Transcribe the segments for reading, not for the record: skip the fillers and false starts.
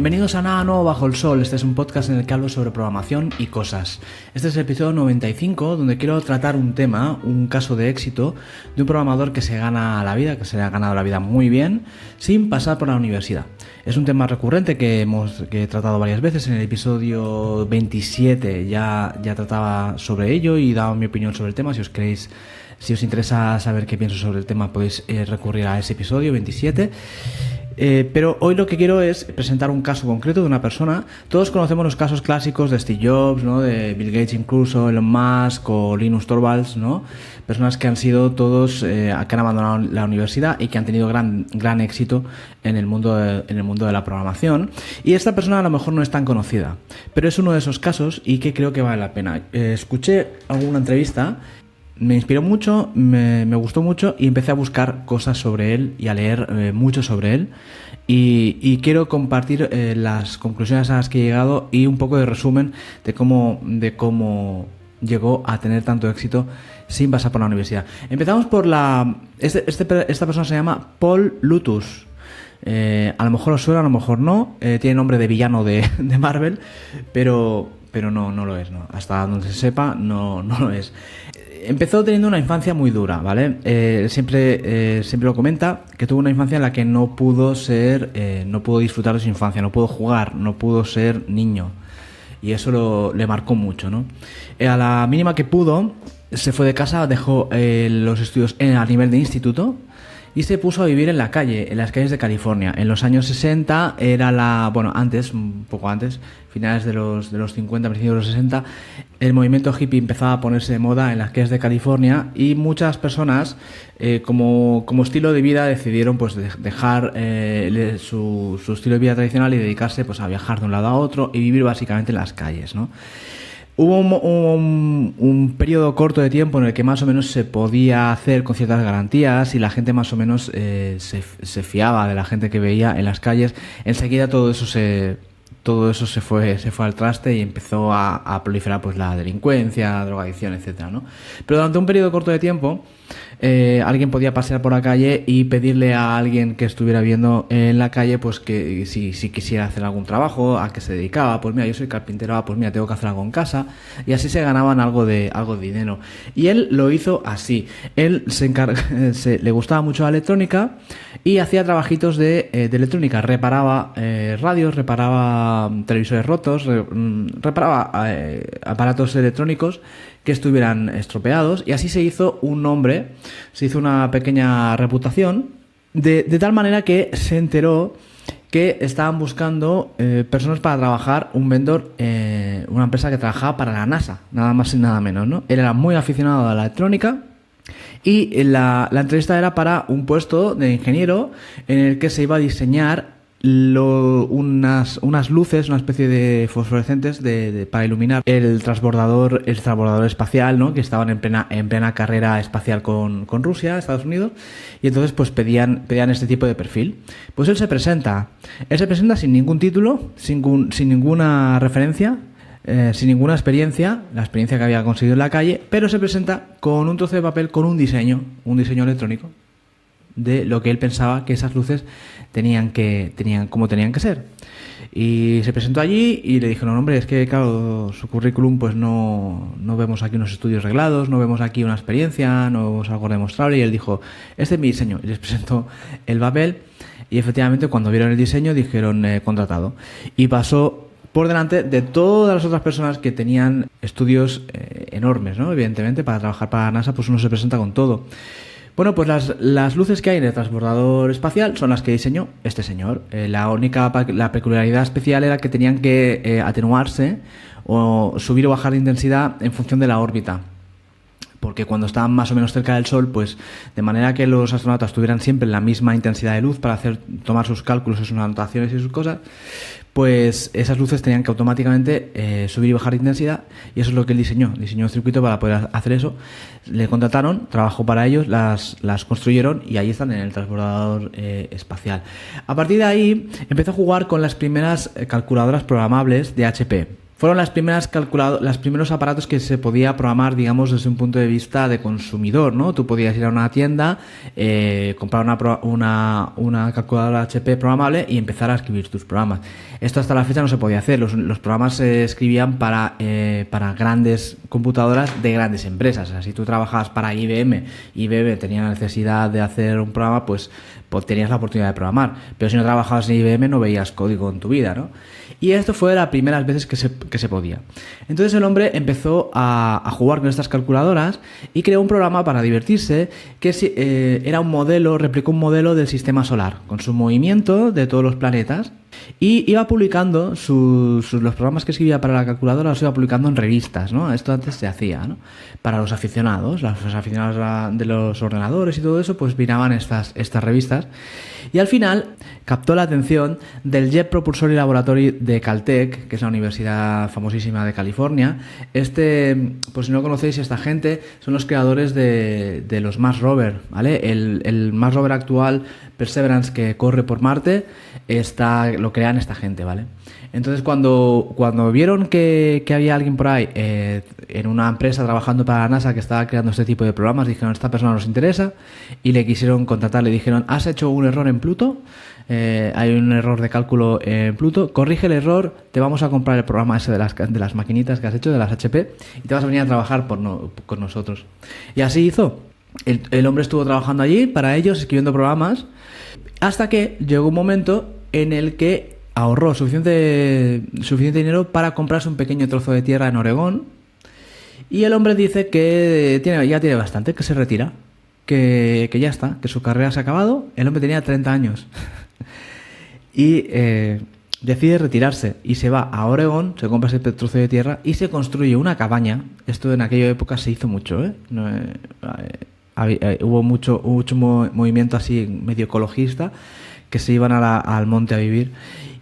Bienvenidos a Nada Nuevo Bajo el Sol. Este es un podcast en el que hablo sobre programación y cosas. Este es el episodio 95, donde quiero tratar un tema, un caso de éxito de un programador que se gana la vida, que se ha ganado la vida muy bien, sin pasar por la universidad. Es un tema recurrente que he tratado varias veces. En el episodio 27 ya trataba sobre ello y daba mi opinión sobre el tema. Si os interesa saber qué pienso sobre el tema, podéis recurrir a ese episodio 27. Pero hoy lo que quiero es presentar un caso concreto de una persona. Todos conocemos los casos clásicos de Steve Jobs, ¿no? De Bill Gates incluso, Elon Musk o Linus Torvalds, ¿no? Personas que han sido todos, que han abandonado la universidad y que han tenido gran éxito en el mundo de la programación. Y esta persona a lo mejor no es tan conocida, pero es uno de esos casos y que creo que vale la pena. Escuché alguna entrevista, me inspiró mucho, me gustó mucho y empecé a buscar cosas sobre él y a leer mucho sobre él y quiero compartir las conclusiones a las que he llegado y un poco de resumen de cómo llegó a tener tanto éxito sin pasar por la universidad. Empezamos por esta persona se llama Paul Lutus. A lo mejor os suena, a lo mejor no. Tiene nombre de villano de Marvel, pero no lo es, ¿no? Hasta donde se sepa, no lo es. Empezó teniendo una infancia muy dura, ¿vale? Siempre lo comenta, que tuvo una infancia en la que no pudo disfrutar de su infancia, no pudo jugar, no pudo ser niño. Y eso le marcó mucho, ¿no? A la mínima que pudo, se fue de casa, dejó los estudios a nivel de instituto y se puso a vivir en la calle, en las calles de California. En los años 60 un poco antes, finales de los 50, principios de los 60, el movimiento hippie empezaba a ponerse de moda en las calles de California y muchas personas, como estilo de vida, decidieron pues dejar su estilo de vida tradicional y dedicarse pues a viajar de un lado a otro y vivir básicamente en las calles, ¿no? Hubo un periodo corto de tiempo en el que más o menos se podía hacer con ciertas garantías y la gente más o menos se fiaba de la gente que veía en las calles. Enseguida todo eso se fue al traste y empezó a proliferar pues la delincuencia, drogadicción, etcétera, ¿no? Pero durante un periodo corto de tiempo alguien podía pasear por la calle y pedirle a alguien que estuviera viendo en la calle pues que si quisiera hacer algún trabajo, a qué se dedicaba. Pues mira, yo soy carpintero, pues mira, tengo que hacer algo en casa, y así se ganaban algo de dinero. Y él lo hizo así. Él le gustaba mucho la electrónica y hacía trabajitos de electrónica. Reparaba radios, reparaba televisores rotos, reparaba aparatos electrónicos que estuvieran estropeados, y así se hizo un nombre, se hizo una pequeña reputación, de tal manera que se enteró que estaban buscando personas para trabajar, un vendor, una empresa que trabajaba para la NASA, nada más y nada menos, ¿no? Él era muy aficionado a la electrónica y la entrevista era para un puesto de ingeniero en el que se iba a diseñar unas luces, una especie de fosforescentes para iluminar el transbordador espacial, ¿no? Que estaban en plena carrera espacial con Rusia, Estados Unidos, y entonces pues pedían este tipo de perfil. Pues él se presenta sin ningún título, sin ninguna referencia, sin ninguna experiencia, la experiencia que había conseguido en la calle, pero se presenta con un trozo de papel con un diseño electrónico de lo que él pensaba que esas luces tenían que ser. Y se presentó allí y le dijeron: hombre, es que claro, su currículum pues no vemos aquí unos estudios reglados, no vemos aquí una experiencia, no vemos algo demostrable. Y él dijo: este es mi diseño. Y les presentó el papel y efectivamente cuando vieron el diseño dijeron contratado. Y pasó por delante de todas las otras personas que tenían estudios enormes, ¿no? Evidentemente, para trabajar para la NASA pues uno se presenta con todo. Bueno, pues las luces que hay en el transbordador espacial son las que diseñó este señor. La peculiaridad especial era que tenían que atenuarse o subir o bajar de intensidad en función de la órbita. Porque cuando estaban más o menos cerca del Sol, pues de manera que los astronautas tuvieran siempre la misma intensidad de luz para tomar sus cálculos, sus anotaciones y sus cosas, pues esas luces tenían que automáticamente subir y bajar de intensidad, y eso es lo que él diseñó un circuito para poder hacer eso. Le contrataron, trabajó para ellos, las construyeron y ahí están en el transbordador espacial. A partir de ahí empezó a jugar con las primeras calculadoras programables de HP. fueron los primeros aparatos que se podía programar, digamos, desde un punto de vista de consumidor, ¿no? Tú podías ir a una tienda, comprar una calculadora HP programable y empezar a escribir tus programas. Esto hasta la fecha no se podía hacer. Los programas se escribían para grandes computadoras de grandes empresas. O sea, si tú trabajabas para IBM, IBM tenía la necesidad de hacer un programa, pues tenías la oportunidad de programar. Pero si no trabajabas en IBM no veías código en tu vida, ¿no? Y esto fue de las primeras veces que se podía. Entonces el hombre empezó a jugar con estas calculadoras y creó un programa para divertirse que era replicó un modelo del sistema solar, con su movimiento de todos los planetas, y iba publicando los programas que escribía para la calculadora, los iba publicando en revistas, ¿no? Esto antes se hacía, ¿no? Para los aficionados de los ordenadores y todo eso, pues miraban estas revistas. Y al final captó la atención del Jet Propulsory Laboratory de Caltech, que es la universidad famosísima de California. Pues si no conocéis, esta gente son los creadores de los Mars Rover, ¿vale? El Mars Rover actual, Perseverance, que corre por Marte, lo crean esta gente, ¿vale? Entonces cuando vieron que había alguien por ahí en una empresa trabajando para la NASA que estaba creando este tipo de programas, dijeron, esta persona nos interesa, y le quisieron contratar. Le dijeron, has hecho un error en Pluto, hay un error de cálculo en Pluto, corrige el error, te vamos a comprar el programa ese de las maquinitas que has hecho, de las HP, y te vas a venir a trabajar con nosotros. Y así hizo. El hombre estuvo trabajando allí para ellos, escribiendo programas, hasta que llegó un momento en el que ahorró suficiente dinero para comprarse un pequeño trozo de tierra en Oregón, y el hombre dice que ya tiene bastante, que se retira, que ya está, que su carrera se ha acabado. El hombre tenía 30 años y decide retirarse y se va a Oregón, se compra ese trozo de tierra y se construye una cabaña. Esto en aquella época se hizo mucho, ¿eh? Hubo mucho movimiento así medio ecologista, que se iban al monte a vivir.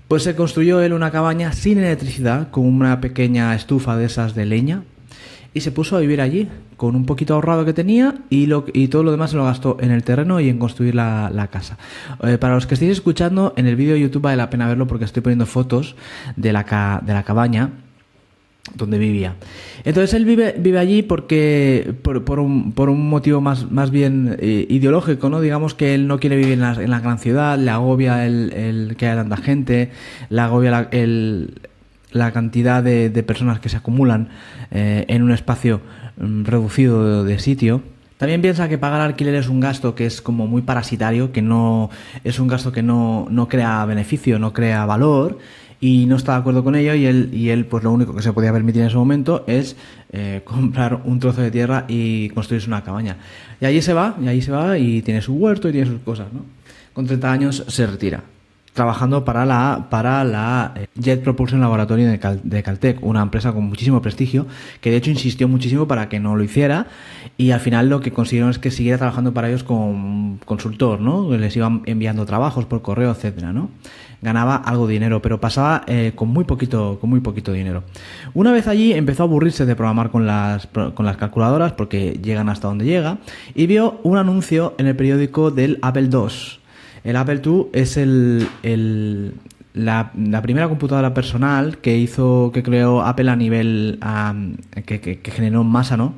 Pues se construyó él una cabaña sin electricidad, con una pequeña estufa de esas de leña, y se puso a vivir allí con un poquito ahorrado que tenía, y todo lo demás se lo gastó en el terreno y en construir la casa. Para los que estéis escuchando, en el vídeo de YouTube vale la pena verlo, porque estoy poniendo fotos de la cabaña donde vivía. Entonces él vive allí porque por un motivo más bien ideológico, ¿no? Digamos que él no quiere vivir en la gran ciudad, le agobia el que haya tanta gente, le agobia la cantidad de personas que se acumulan en un espacio reducido de sitio. También piensa que pagar alquiler es un gasto que es como muy parasitario, que no es un gasto que no crea beneficio, no crea valor, y no está de acuerdo con ello, y él pues lo único que se podía permitir en ese momento es comprar un trozo de tierra y construirse una cabaña. Y allí se va y tiene su huerto y tiene sus cosas, ¿no? Con 30 años se retira, trabajando para la Jet Propulsion Laboratory de Caltech, una empresa con muchísimo prestigio, que de hecho insistió muchísimo para que no lo hiciera, y al final lo que consiguieron es que siguiera trabajando para ellos como consultor, ¿no? Les iban enviando trabajos por correo, etcétera, ¿no? Ganaba algo de dinero, pero pasaba con muy poquito dinero. Una vez allí empezó a aburrirse de programar con las calculadoras, porque llegan hasta donde llega, y vio un anuncio en el periódico del Apple II. El Apple II es la primera computadora personal que creó Apple a nivel que generó en masa, ¿no?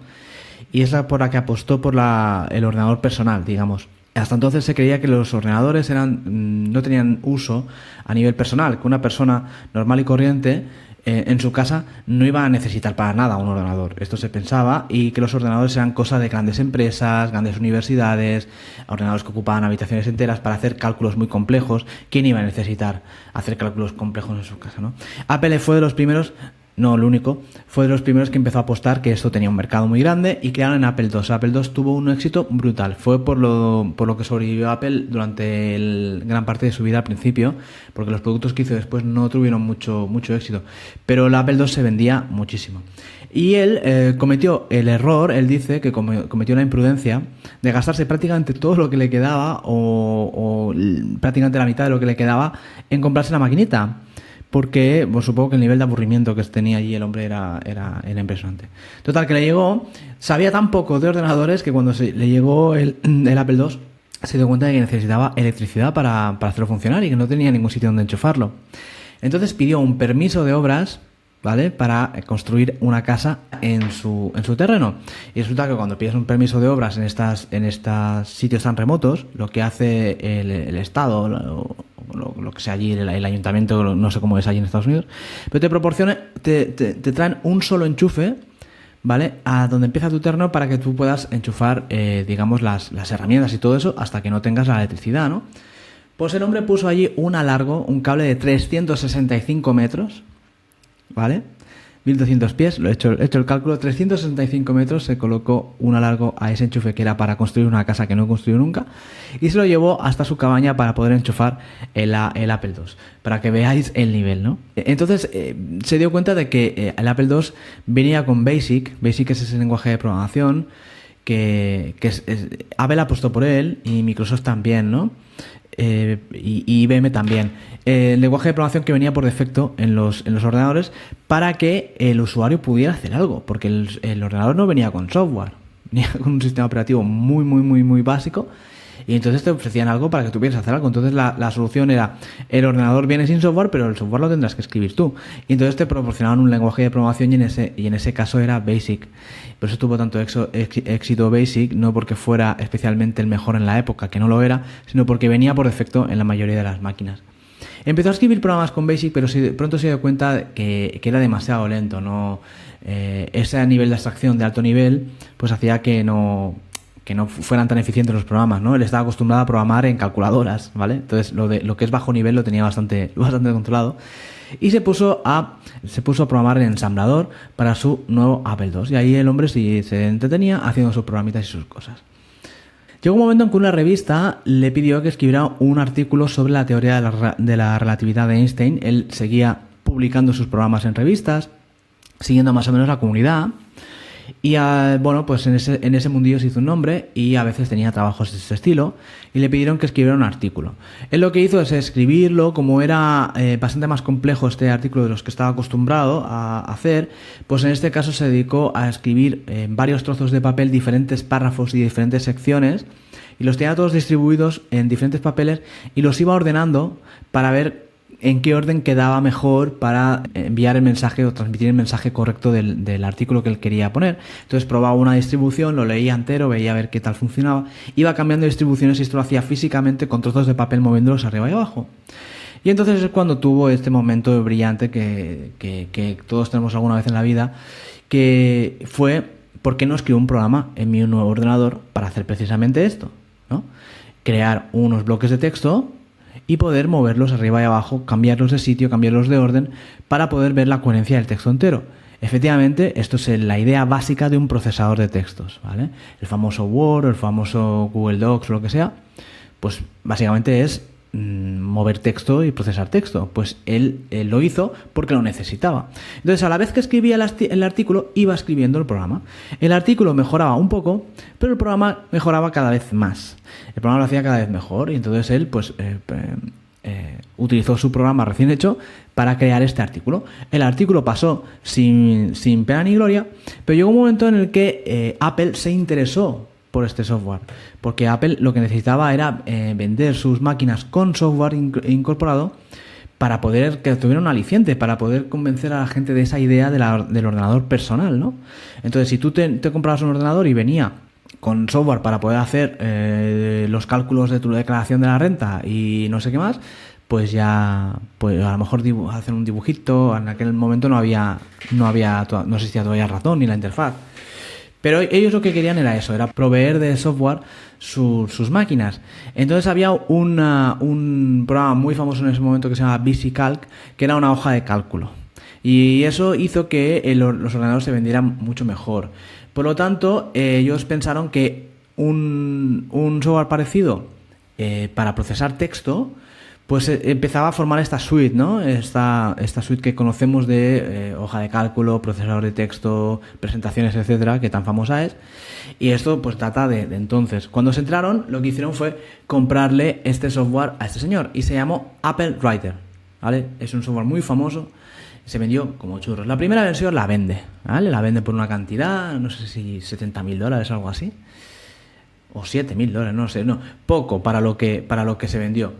Y es por la que apostó por el ordenador personal, digamos. Hasta entonces se creía que los ordenadores no tenían uso a nivel personal, que una persona normal y corriente en su casa no iba a necesitar para nada un ordenador. Esto se pensaba, y que los ordenadores eran cosa de grandes empresas, grandes universidades, ordenadores que ocupaban habitaciones enteras para hacer cálculos muy complejos. ¿Quién iba a necesitar hacer cálculos complejos en su casa, no? Apple fue de los primeros, no el único, fue de los primeros que empezó a apostar que esto tenía un mercado muy grande, y crearon en Apple II. Apple II tuvo un éxito brutal. Fue por lo que sobrevivió Apple durante gran parte de su vida al principio, porque los productos que hizo después no tuvieron mucho éxito. Pero el Apple II se vendía muchísimo. Y él cometió el error, él dice que cometió la imprudencia de gastarse prácticamente todo lo que le quedaba, o prácticamente la mitad de lo que le quedaba, en comprarse la maquinita. Porque supongo que el nivel de aburrimiento que tenía allí el hombre era impresionante. Total, que sabía tan poco de ordenadores, que cuando le llegó el Apple II, se dio cuenta de que necesitaba electricidad para hacerlo funcionar, y que no tenía ningún sitio donde enchufarlo. Entonces pidió un permiso de obras ¿vale? Para construir una casa en su terreno. Y resulta que cuando pides un permiso de obras en estos sitios tan remotos, lo que hace el Estado, lo que sea allí, el ayuntamiento, no sé cómo es allí en Estados Unidos, pero te traen un solo enchufe, ¿vale? A donde empieza tu terreno para que tú puedas enchufar, digamos, las herramientas y todo eso hasta que no tengas la electricidad, ¿no? Pues el hombre puso allí un cable de 365 metros, ¿vale? 1200 pies, he hecho el cálculo, 365 metros, se colocó un alargo a ese enchufe que era para construir una casa que no construyó nunca, y se lo llevó hasta su cabaña para poder enchufar el Apple II, para que veáis el nivel, ¿no? Entonces se dio cuenta de que el Apple II venía con BASIC es ese lenguaje de programación que Apple apostó por él y Microsoft también, ¿no? Y IBM también. El lenguaje de programación que venía por defecto en los ordenadores para que el usuario pudiera hacer algo, porque el ordenador no venía con software, venía con un sistema operativo muy básico, y entonces te ofrecían algo para que tú pudieras hacer algo. Entonces la solución era: el ordenador viene sin software, pero el software lo tendrás que escribir tú. Y entonces te proporcionaban un lenguaje de programación, y en ese caso era BASIC. Por eso tuvo tanto éxito BASIC, no porque fuera especialmente el mejor en la época, que no lo era, sino porque venía por defecto en la mayoría de las máquinas. Empezó a escribir programas con BASIC, pero pronto se dio cuenta que era demasiado lento, ¿no? Ese nivel de abstracción de alto nivel pues hacía que no fueran tan eficientes los programas, ¿no? Él estaba acostumbrado a programar en calculadoras, ¿vale? Entonces lo que es bajo nivel lo tenía bastante controlado, y se puso a programar en ensamblador para su nuevo Apple II, y ahí el hombre sí se entretenía haciendo sus programitas y sus cosas. Llegó un momento en que una revista le pidió que escribiera un artículo sobre la teoría de la relatividad de Einstein. Él seguía publicando sus programas en revistas, siguiendo más o menos la comunidad. Y bueno, pues en ese mundillo se hizo un nombre, y a veces tenía trabajos de ese estilo, y le pidieron que escribiera un artículo. Él lo que hizo es escribirlo. Como era bastante más complejo este artículo de los que estaba acostumbrado a hacer, pues en este caso se dedicó a escribir en varios trozos de papel diferentes párrafos y diferentes secciones, y los tenía todos distribuidos en diferentes papeles, y los iba ordenando para ver en qué orden quedaba mejor para enviar el mensaje o transmitir el mensaje correcto del artículo que él quería poner. Entonces probaba una distribución, lo leía entero, veía a ver qué tal funcionaba, iba cambiando distribuciones, y esto lo hacía físicamente con trozos de papel, moviéndolos arriba y abajo. Y entonces es cuando tuvo este momento brillante que todos tenemos alguna vez en la vida, que fue: ¿por qué no escribo un programa en mi nuevo ordenador para hacer precisamente esto, ¿no? Crear unos bloques de texto y poder moverlos arriba y abajo, cambiarlos de sitio, cambiarlos de orden, para poder ver la coherencia del texto entero. Efectivamente, esto es la idea básica de un procesador de textos, ¿vale? El famoso Word, el famoso Google Docs o lo que sea, pues básicamente es mover texto y procesar texto. Pues él lo hizo porque lo necesitaba. Entonces, a la vez que escribía el artículo, iba escribiendo el programa. El artículo mejoraba un poco, pero el programa mejoraba cada vez más. El programa lo hacía cada vez mejor, y entonces él pues utilizó su programa recién hecho para crear este artículo. El artículo pasó sin pena ni gloria, pero llegó un momento en el que Apple se interesó por este software, porque Apple lo que necesitaba era vender sus máquinas con software incorporado para poder que tuviera un aliciente, para poder convencer a la gente de esa idea del ordenador personal, ¿no? Entonces, si tú te comprabas un ordenador y venía con software para poder hacer los cálculos de tu declaración de la renta y no sé qué más, pues a lo mejor hacer un dibujito. En aquel momento no existía todavía el ratón ni la interfaz. Pero ellos lo que querían era eso, era proveer de software sus máquinas. Entonces había un programa muy famoso en ese momento que se llama VisiCalc, que era una hoja de cálculo. Y eso hizo que los ordenadores se vendieran mucho mejor. Por lo tanto, ellos pensaron que un software parecido para procesar texto, pues empezaba a formar esta suite, ¿no? Esta suite que conocemos de hoja de cálculo, procesador de texto, presentaciones, etcétera, que tan famosa es. Y esto pues data de entonces. Cuando se entraron, lo que hicieron fue comprarle este software a este señor, y se llamó Apple Writer, ¿vale? Es un software muy famoso. Se vendió como churros. La primera versión la vende, ¿vale? La vende por una cantidad, no sé si $70,000 o algo así, o $7,000, no sé, no, poco para lo que se vendió.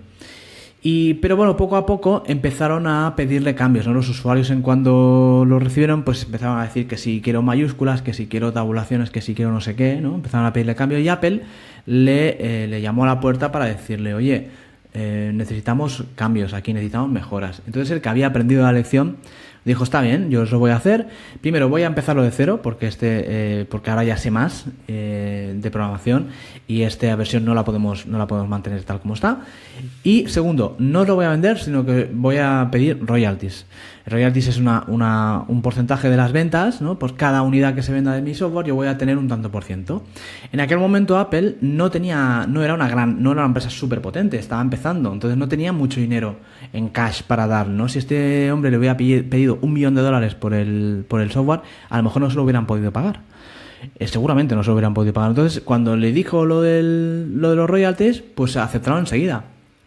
Pero bueno, poco a poco empezaron a pedirle cambios, ¿no? Los usuarios, en cuando lo recibieron, pues empezaron a decir que si quiero mayúsculas, que si quiero tabulaciones, que si quiero no sé qué, ¿no? Empezaron a pedirle cambios y Apple le llamó a la puerta para decirle, oye, necesitamos cambios aquí, necesitamos mejoras. Entonces el que había aprendido la lección dijo, está bien, yo os lo voy a hacer. Primero voy a empezarlo de cero porque porque ahora ya sé más de programación y esta versión no la podemos mantener tal como está. Y segundo, no os lo voy a vender, sino que voy a pedir royalties. Royalties es un porcentaje de las ventas, ¿no? Por cada unidad que se venda de mi software yo voy a tener un tanto por ciento. En aquel momento Apple no era una empresa súper potente, estaba empezando, entonces no tenía mucho dinero en cash para dar, ¿no? Si este hombre le hubiera pedido $1 millón por el software, a lo mejor no se lo hubieran podido pagar. Seguramente no se lo hubieran podido pagar. Entonces, cuando le dijo lo de los royalties, pues aceptaron enseguida,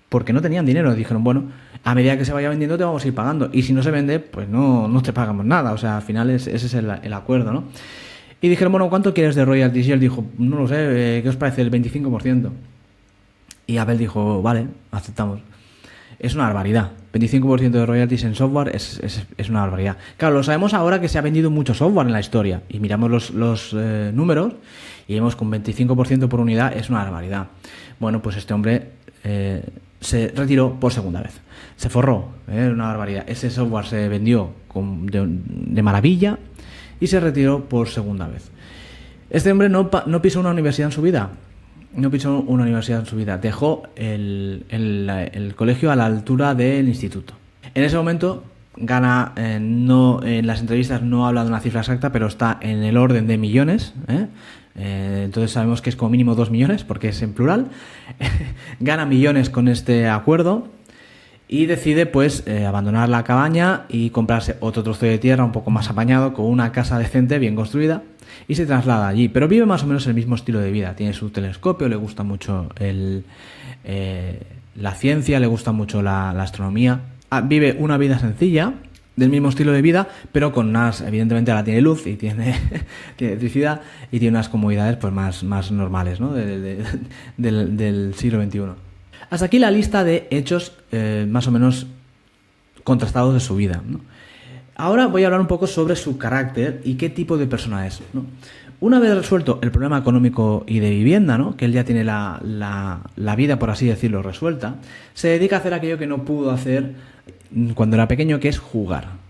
porque no tenían dinero. Dijeron, bueno, a medida que se vaya vendiendo te vamos a ir pagando, y si no se vende, pues no te pagamos nada. O sea, al final ese es el acuerdo, ¿no? Y dijeron, bueno, ¿cuánto quieres de royalties? Y él dijo, no lo sé, ¿qué os parece? El 25%. Y Apple dijo, vale, aceptamos. Es una barbaridad. 25% de royalties en software es una barbaridad. Claro, lo sabemos ahora que se ha vendido mucho software en la historia. Y miramos los números y vemos que un 25% por unidad es una barbaridad. Bueno, pues este hombre se retiró por segunda vez. Se forró, una barbaridad. Ese software se vendió de maravilla y se retiró por segunda vez. Este hombre no pisó una universidad en su vida. No pisó una universidad en su vida. Dejó el colegio a la altura del instituto. En ese momento gana, en las entrevistas no habla de una cifra exacta, pero está en el orden de millones. Entonces sabemos que es como mínimo 2 millones, porque es en plural. Gana millones con este acuerdo y decide pues abandonar la cabaña y comprarse otro trozo de tierra un poco más apañado, con una casa decente, bien construida, y se traslada allí. Pero vive más o menos el mismo estilo de vida. Tiene su telescopio, le gusta mucho la ciencia, le gusta mucho la astronomía. Vive una vida sencilla, del mismo estilo de vida, pero con unas, evidentemente ahora tiene luz y tiene electricidad y tiene unas comodidades pues más normales, ¿no? del siglo XXI. Hasta aquí la lista de hechos más o menos contrastados de su vida, ¿no? Ahora voy a hablar un poco sobre su carácter y qué tipo de persona es, ¿no? Una vez resuelto el problema económico y de vivienda, ¿no? Que él ya tiene la vida, por así decirlo, resuelta, se dedica a hacer aquello que no pudo hacer cuando era pequeño, que es jugar.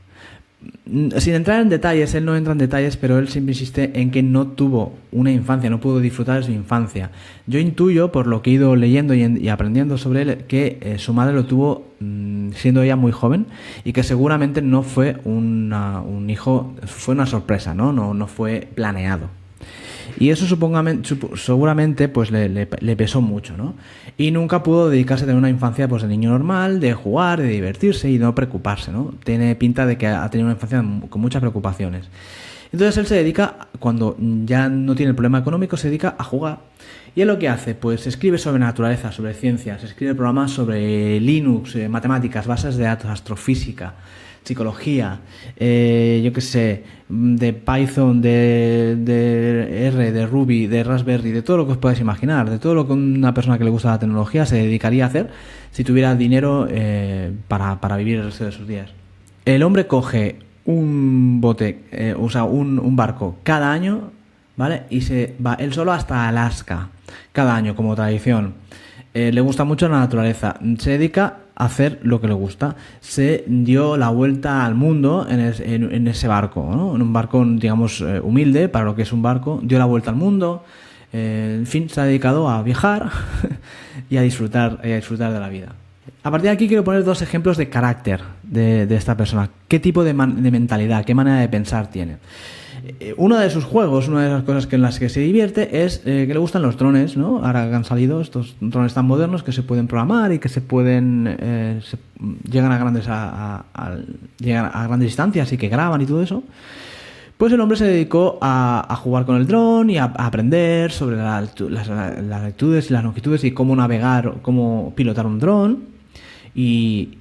Sin entrar en detalles, él no entra en detalles, pero él siempre insiste en que no tuvo una infancia, no pudo disfrutar de su infancia. Yo intuyo, por lo que he ido leyendo y aprendiendo sobre él, que su madre lo tuvo siendo ella muy joven y que seguramente no fue un hijo, fue una sorpresa, no fue planeado. Y eso seguramente pues le pesó mucho, ¿no? Y nunca pudo dedicarse a tener una infancia pues de niño normal, de jugar, de divertirse y no preocuparse, ¿no? Tiene pinta de que ha tenido una infancia con muchas preocupaciones. Entonces él se dedica, cuando ya no tiene el problema económico, se dedica a jugar. ¿Y él lo que hace? Pues escribe sobre naturaleza, sobre ciencias, escribe programas sobre Linux, matemáticas, bases de datos, astrofísica, psicología, yo qué sé, de Python, de R, de Ruby, de Raspberry, de todo lo que os podáis imaginar, de todo lo que una persona que le gusta la tecnología se dedicaría a hacer si tuviera dinero para vivir el resto de sus días. El hombre coge un bote, un barco cada año, ¿vale? Y se va él solo hasta Alaska, cada año, como tradición. Le gusta mucho la naturaleza, se dedica a hacer lo que le gusta. Se dio la vuelta al mundo en ese barco, ¿no? En un barco, digamos, humilde para lo que es un barco. Dio la vuelta al mundo. En fin, se ha dedicado a viajar y a disfrutar de la vida. A partir de aquí quiero poner 2 ejemplos de carácter de esta persona. ¿Qué tipo de mentalidad, qué manera de pensar tiene? Uno de sus juegos, una de las cosas en las que se divierte es que le gustan los drones, ¿no? Ahora que han salido estos drones tan modernos que se pueden programar y que se pueden llegan a grandes distancias y que graban y todo eso. Pues el hombre se dedicó a jugar con el dron y a aprender sobre las altitudes y las longitudes y cómo navegar, cómo pilotar un dron y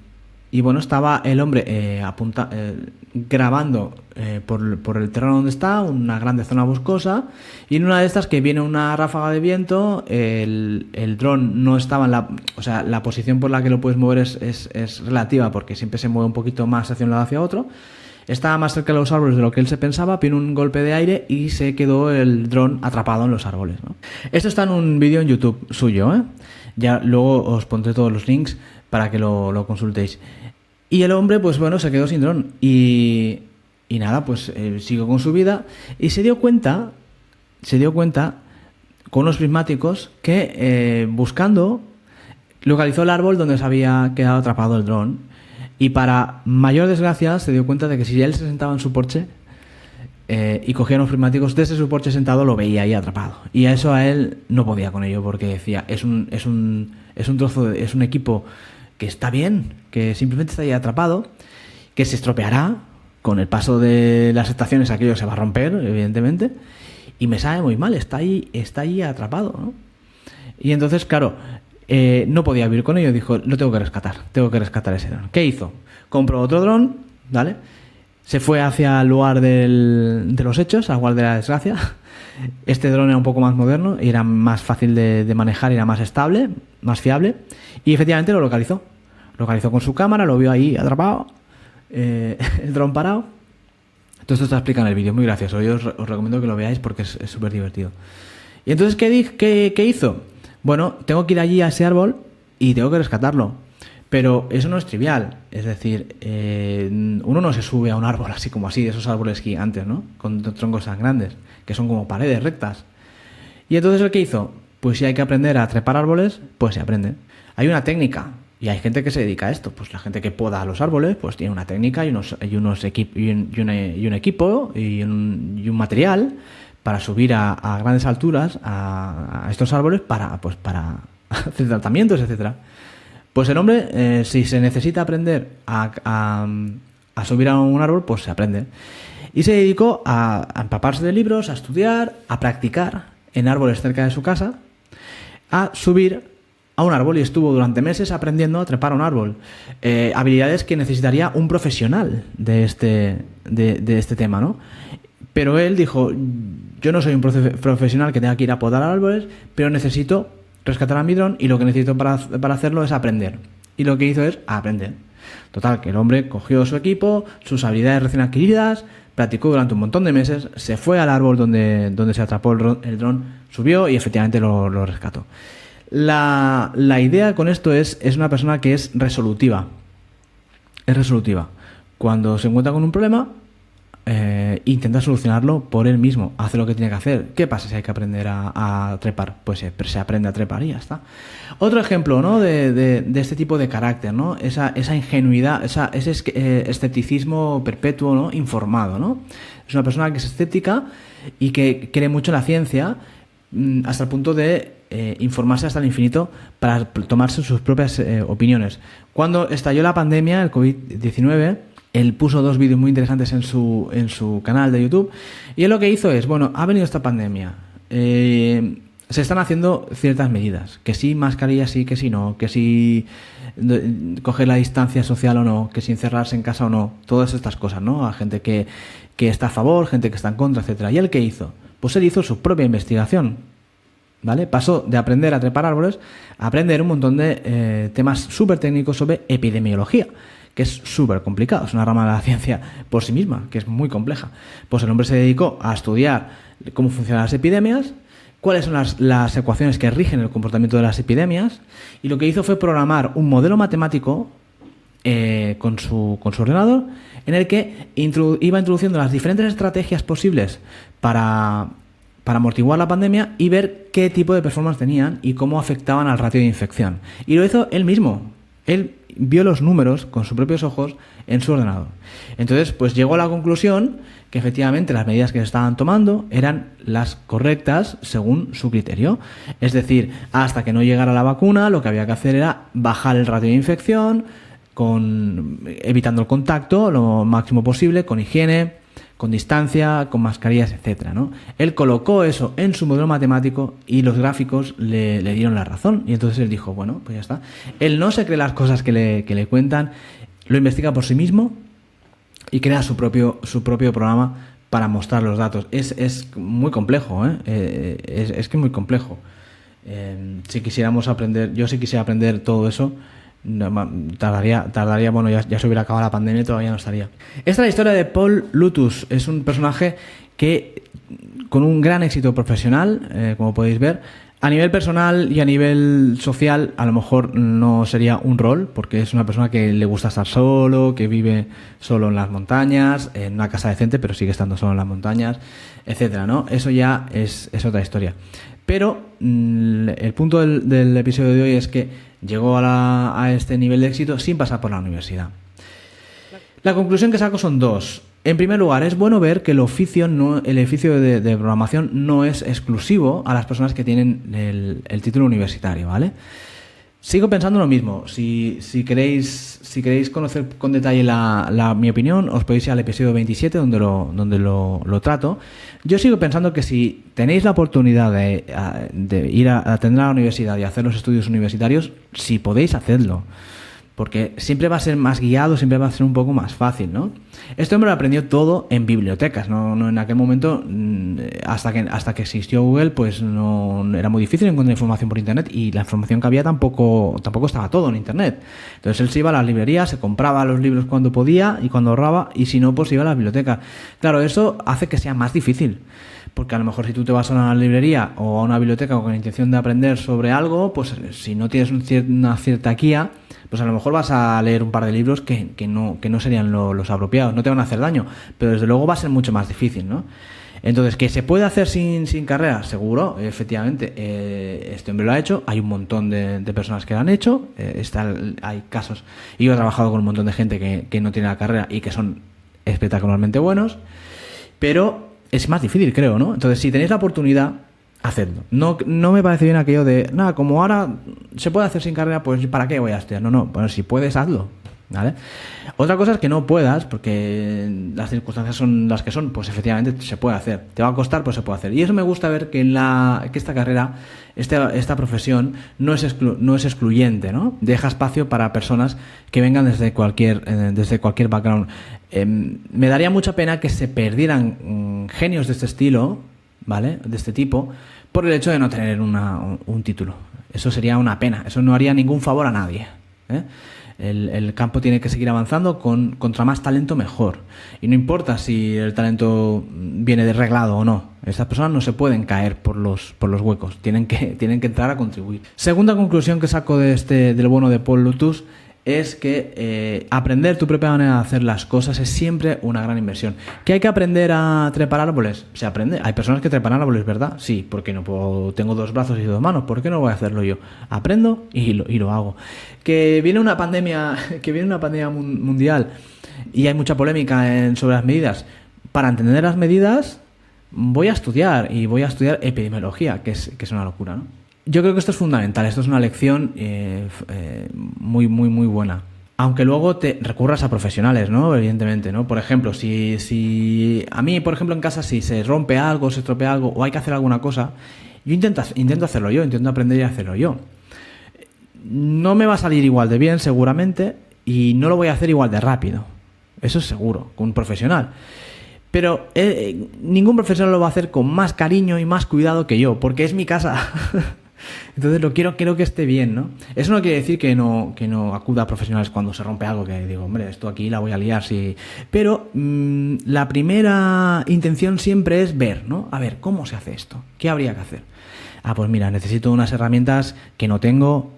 y bueno, estaba el hombre grabando por el terreno donde está, una grande zona boscosa, y en una de estas que viene una ráfaga de viento, el dron no estaba en la posición por la que lo puedes mover es relativa, porque siempre se mueve un poquito más hacia un lado hacia otro. Estaba más cerca de los árboles de lo que él se pensaba, vino un golpe de aire y se quedó el dron atrapado en los árboles, ¿no? Esto está en un vídeo en YouTube suyo, ¿eh? Ya luego os pondré todos los links para que lo consultéis. Y el hombre, pues bueno, se quedó sin dron. Y nada, pues siguió con su vida y se dio cuenta con unos prismáticos que buscando localizó el árbol donde se había quedado atrapado el dron. Y para mayor desgracia se dio cuenta de que si él se sentaba en su porche y cogía unos prismáticos, desde su porche sentado lo veía ahí atrapado. Y a eso a él no podía con ello, porque decía, es un trozo, es un equipo que está bien, que simplemente está ahí atrapado, que se estropeará con el paso de las estaciones, aquello se va a romper, evidentemente, y me sabe muy mal, está ahí atrapado, ¿no? Y entonces, claro, no podía vivir con ello, dijo, lo tengo que rescatar ese dron. ¿Qué hizo? Compró otro dron, ¿vale? Se fue hacia el lugar de los hechos, al lugar de la desgracia. Este dron era un poco más moderno y era más fácil de manejar, era más estable, más fiable, y efectivamente lo localizó. Localizó con su cámara, lo vio ahí atrapado, el dron parado. Todo esto está explicado en el vídeo, muy gracioso. Yo os recomiendo que lo veáis porque es súper divertido. Y entonces, ¿qué hizo? Bueno, tengo que ir allí a ese árbol y tengo que rescatarlo. Pero eso no es trivial. Es decir, uno no se sube a un árbol así como así, de esos árboles gigantes, ¿no? Con troncos tan grandes, que son como paredes rectas. Y entonces, ¿el qué hizo? Pues si hay que aprender a trepar árboles, pues se aprende. Hay una técnica. Y hay gente que se dedica a esto. Pues la gente que poda los árboles, pues tiene una técnica y un equipo y un material para subir a grandes alturas a estos árboles para hacer tratamientos, etcétera. Pues el hombre, si se necesita aprender a subir a un árbol, pues se aprende. Y se dedicó a empaparse de libros, a estudiar, a practicar en árboles cerca de su casa, a subir a un árbol, y estuvo durante meses aprendiendo a trepar a un árbol. Habilidades que necesitaría un profesional de este tema, ¿no? Pero él dijo, yo no soy un profesional que tenga que ir a podar árboles, pero necesito rescatar a mi dron y lo que necesito para hacerlo es aprender. Y lo que hizo es aprender. Total, que el hombre cogió su equipo, sus habilidades recién adquiridas, practicó durante un montón de meses, se fue al árbol donde se atrapó el dron, subió y efectivamente lo rescató. La idea con esto es una persona que es resolutiva. Es resolutiva. Cuando se encuentra con un problema, intenta solucionarlo por él mismo, hace lo que tiene que hacer. ¿Qué pasa si hay que aprender a trepar? Pues se aprende a trepar y ya está. Otro ejemplo, ¿no? de este tipo de carácter, ¿no? Esa ingenuidad, ese escepticismo perpetuo, ¿no? Informado, ¿no? Es una persona que es escéptica y que cree mucho en la ciencia, hasta el punto de informarse hasta el infinito para tomarse sus propias opiniones. Cuando estalló la pandemia, el COVID-19, él puso 2 vídeos muy interesantes en su canal de YouTube, y él lo que hizo es, bueno, ha venido esta pandemia, se están haciendo ciertas medidas, que sí mascarilla sí, que sí no, que sí coger la distancia social o no, que si encerrarse en casa o no, todas estas cosas, ¿no? A gente que está a favor, gente que está en contra, etcétera. ¿Y él qué hizo? Pues él hizo su propia investigación, ¿vale? Pasó de aprender a trepar árboles a aprender un montón de temas súper técnicos sobre epidemiología, que es súper complicado, es una rama de la ciencia por sí misma, que es muy compleja. Pues el hombre se dedicó a estudiar cómo funcionan las epidemias, cuáles son las ecuaciones que rigen el comportamiento de las epidemias, y lo que hizo fue programar un modelo matemático con su ordenador, en el que iba introduciendo las diferentes estrategias posibles para amortiguar la pandemia y ver qué tipo de performance tenían y cómo afectaban al ratio de infección. Y lo hizo él mismo. Él vio los números con sus propios ojos en su ordenador. Entonces, pues llegó a la conclusión que efectivamente las medidas que se estaban tomando eran las correctas según su criterio. Es decir, hasta que no llegara la vacuna, lo que había que hacer era bajar el ratio de infección, evitando el contacto lo máximo posible, con higiene, con distancia, con mascarillas, etcétera, ¿no? Él colocó eso en su modelo matemático y los gráficos le dieron la razón. Y entonces él dijo, bueno, pues ya está. Él no se cree las cosas que le cuentan, lo investiga por sí mismo y crea su propio programa para mostrar los datos. Es muy complejo, es que es muy complejo. Si quisiéramos aprender, yo si quisiera aprender todo eso, tardaría, bueno, ya se hubiera acabado la pandemia y todavía no estaría. Esta es la historia de Paul Lutus. Es un personaje que con un gran éxito profesional, como podéis ver. A nivel personal y a nivel social, a lo mejor no sería un rol, porque es una persona que le gusta estar solo, que vive solo en las montañas, en una casa decente, pero sigue estando solo en las montañas, etcétera, ¿no? Eso ya es otra historia. Pero el punto del episodio de hoy es que llegó a este nivel de éxito sin pasar por la universidad. La conclusión que saco son dos. En primer lugar, es bueno ver que el oficio de programación no es exclusivo a las personas que tienen el título universitario, ¿vale? Sigo pensando lo mismo. Si queréis conocer con detalle mi opinión, os podéis ir al episodio 27 donde lo trato. Yo sigo pensando que si tenéis la oportunidad de ir a atender a la universidad y hacer los estudios universitarios, si podéis, hacedlo. Porque siempre va a ser más guiado, siempre va a ser un poco más fácil, ¿no? Este hombre lo aprendió todo en bibliotecas, no en aquel momento, hasta que existió Google, pues no era muy difícil encontrar información por internet y la información que había tampoco estaba todo en internet. Entonces él se iba a las librerías, se compraba los libros cuando podía y cuando ahorraba, y si no, pues iba a la biblioteca. Claro, eso hace que sea más difícil. Porque a lo mejor si tú te vas a una librería o a una biblioteca con la intención de aprender sobre algo, pues si no tienes una cierta guía, pues a lo mejor vas a leer un par de libros que no serían los apropiados, no te van a hacer daño, pero desde luego va a ser mucho más difícil, ¿no? Entonces, ¿que se puede hacer sin carrera? Seguro, efectivamente, este hombre lo ha hecho, hay un montón de personas que lo han hecho, hay casos, y yo he trabajado con un montón de gente que no tiene la carrera y que son espectacularmente buenos, pero es más difícil, creo, ¿no? Entonces, si tenéis la oportunidad, hacedlo. No me parece bien aquello de, nada, como ahora se puede hacer sin carrera, pues ¿para qué voy a estudiar? No, bueno, si puedes, hazlo, ¿vale? Otra cosa es que no puedas, porque las circunstancias son las que son, pues efectivamente se puede hacer. Te va a costar, pues se puede hacer. Y eso me gusta ver que que esta carrera, esta profesión, no es excluyente, ¿no? Deja espacio para personas que vengan desde cualquier background. Me daría mucha pena que se perdieran genios de este estilo, ¿vale? De este tipo, por el hecho de no tener un título. Eso sería una pena. Eso no haría ningún favor a nadie, ¿eh? El campo tiene que seguir avanzando contra más talento mejor. Y no importa si el talento viene desreglado o no. Estas personas no se pueden caer por los huecos. Tienen que entrar a contribuir. Segunda conclusión que saco del bueno de Paul Lutus es que aprender tu propia manera de hacer las cosas es siempre una gran inversión. ¿Que hay que aprender a trepar árboles? Se aprende. Hay personas que trepan árboles, ¿verdad? Sí, porque no puedo, tengo 2 brazos y 2 manos, ¿por qué no voy a hacerlo yo? Aprendo y lo hago. Que viene una pandemia mundial y hay mucha polémica sobre las medidas. Para entender las medidas voy a estudiar epidemiología, que es una locura, ¿no? Yo creo que esto es fundamental, esto es una lección muy, muy, muy buena. Aunque luego te recurras a profesionales, ¿no? Evidentemente, ¿no? Por ejemplo, si a mí, por ejemplo, en casa, si se rompe algo, se estropea algo o hay que hacer alguna cosa, yo intento hacerlo yo, intento aprender y hacerlo yo. No me va a salir igual de bien, seguramente, y no lo voy a hacer igual de rápido. Eso es seguro, con un profesional. Pero ningún profesional lo va a hacer con más cariño y más cuidado que yo, porque es mi casa. Entonces quiero que esté bien, ¿no? Eso no quiere decir que no acuda a profesionales cuando se rompe algo, que digo, hombre, esto aquí la voy a liar, sí. Pero la primera intención siempre es ver, ¿no? A ver, ¿cómo se hace esto? ¿Qué habría que hacer? Pues mira, necesito unas herramientas que no tengo,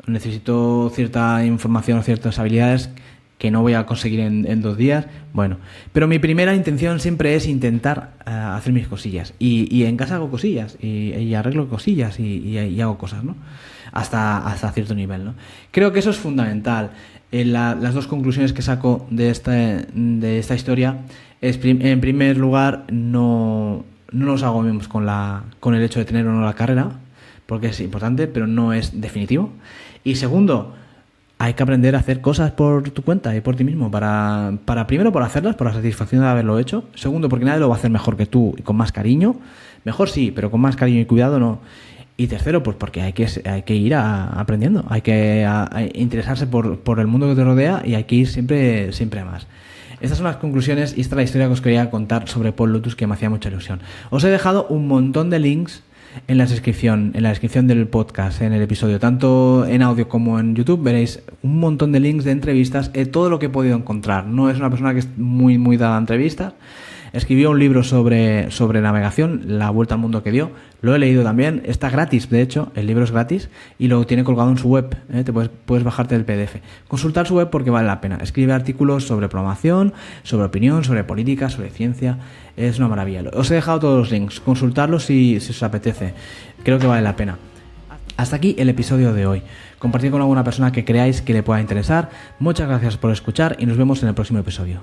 necesito cierta información o ciertas habilidades que no voy a conseguir en 2 días. Bueno, pero mi primera intención siempre es intentar hacer mis cosillas. Y en casa hago cosillas, y arreglo cosillas, y hago cosas, ¿no? Hasta cierto nivel, ¿no? Creo que eso es fundamental. Las 2 conclusiones que saco de esta historia es, en primer lugar, no nos agobiemos con el hecho de tener o no la carrera, porque es importante, pero no es definitivo. Y segundo, hay que aprender a hacer cosas por tu cuenta y por ti mismo, primero por hacerlas, por la satisfacción de haberlo hecho. Segundo, porque nadie lo va a hacer mejor que tú y con más cariño. Mejor sí, pero con más cariño y cuidado no. Y tercero, pues porque hay que ir aprendiendo, hay que interesarse por el mundo que te rodea y hay que ir siempre a más. Estas son las conclusiones y esta es la historia que os quería contar sobre Paul Lotus, que me hacía mucha ilusión. Os he dejado un montón de links en la descripción del podcast, en el episodio, tanto en audio como en YouTube. Veréis un montón de links de entrevistas, todo lo que he podido encontrar. No es una persona que es muy dada a entrevistas. Escribió un libro sobre navegación, la vuelta al mundo que dio. Lo he leído también, está gratis, de hecho, el libro es gratis y lo tiene colgado en su web, te puedes bajarte el PDF. Consultar su web porque vale la pena. Escribe artículos sobre programación, sobre opinión, sobre política, sobre ciencia. Es una maravilla. Os he dejado todos los links, consultarlos si os apetece. Creo que vale la pena. Hasta aquí el episodio de hoy. Compartid con alguna persona que creáis que le pueda interesar. Muchas gracias por escuchar y nos vemos en el próximo episodio.